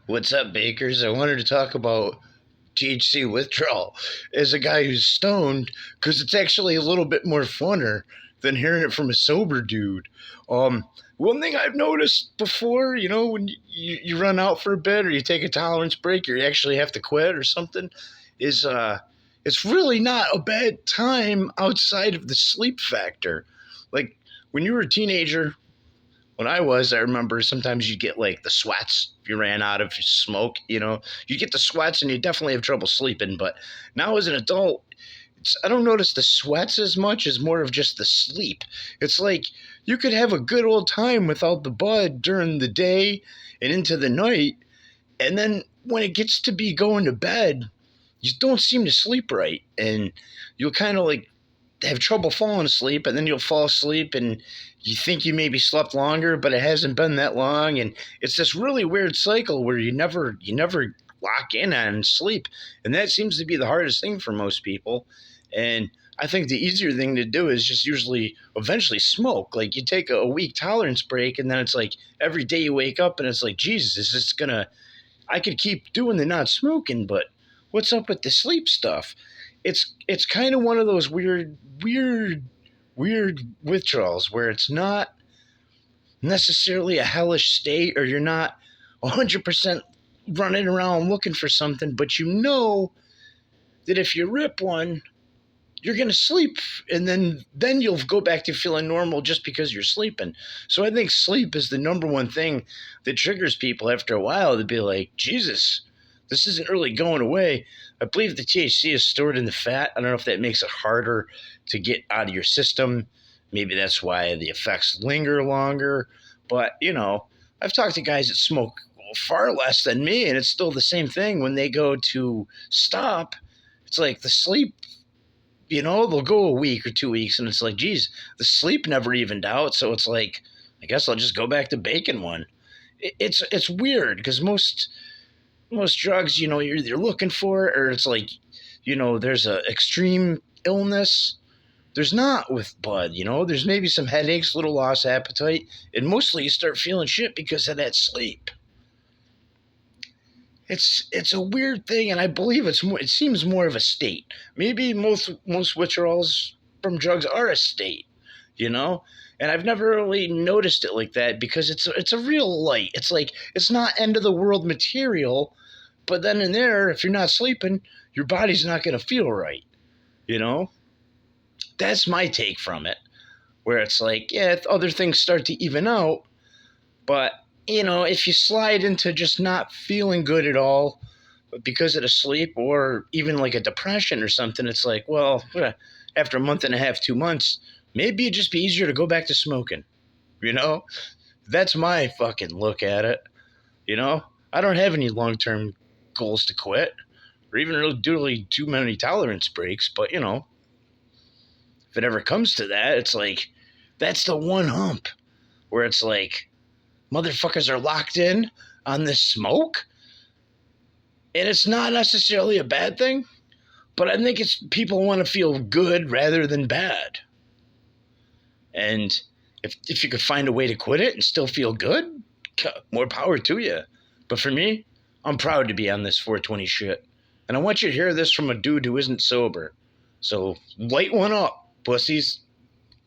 What's up, Bakers? I wanted to talk about THC withdrawal as a guy who's stoned because it's actually a little bit more funner than hearing it from a sober dude. Um, One thing I've noticed before, when you run out for a bit or you take a tolerance break or you actually have to quit or something, is it's really not a bad time outside of the sleep factor. Like when you were a teenager, when I remember sometimes you get like the sweats if you ran out of smoke, you get the sweats and you definitely have trouble sleeping. But now as an adult, I don't notice the sweats as much as more of just the sleep. It's like you could have a good old time without the bud during the day and into the night. And then when it gets to be going to bed, you don't seem to sleep right. And you'll kind of like have trouble falling asleep, and then you'll fall asleep and you think you maybe slept longer, but it hasn't been that long. And it's this really weird cycle where you never lock in on sleep. And that seems to be the hardest thing for most people. And I think the easier thing to do is just usually eventually smoke. Like you take a week tolerance break, and then it's like every day you wake up and it's like, Jesus, is this I could keep doing the not smoking, but what's up with the sleep stuff? It's kind of one of those weird withdrawals where it's not necessarily a hellish state, or you're not 100% running around looking for something, but you know that if you rip one, you're going to sleep, and then you'll go back to feeling normal just because you're sleeping. So I think sleep is the number one thing that triggers people after a while to be like, Jesus, this isn't really going away. I believe the THC is stored in the fat. I don't know if that makes it harder to get out of your system. Maybe that's why the effects linger longer. But, I've talked to guys that smoke far less than me, and it's still the same thing. When they go to stop, it's like the sleep, they'll go a week or 2 weeks, and it's like, geez, the sleep never evened out. So it's like, I guess I'll just go back to baking one. It's weird because most drugs, you're either looking for it or it's like, there's a extreme illness. There's not with bud, there's maybe some headaches, little lost appetite, and mostly you start feeling shit because of that sleep. It's a weird thing, and I believe it seems more of a state. Maybe most withdrawals from drugs are a state, and I've never really noticed it like that because it's a real light. It's like it's not end of the world material, but then in there, if you're not sleeping, your body's not going to feel right, That's my take from it, where it's like, yeah, other things start to even out, but, if you slide into just not feeling good at all because of the sleep or even like a depression or something, it's like, well, after a month and a half, 2 months, maybe it'd just be easier to go back to smoking, That's my fucking look at it, I don't have any long-term goals to quit or even really too many tolerance breaks, but, if it ever comes to that, it's like, that's the one hump where it's like, motherfuckers are locked in on this smoke. And it's not necessarily a bad thing, but I think it's people want to feel good rather than bad. And if you could find a way to quit it and still feel good, more power to you. But for me, I'm proud to be on this 420 shit. And I want you to hear this from a dude who isn't sober. So light one up, pussies.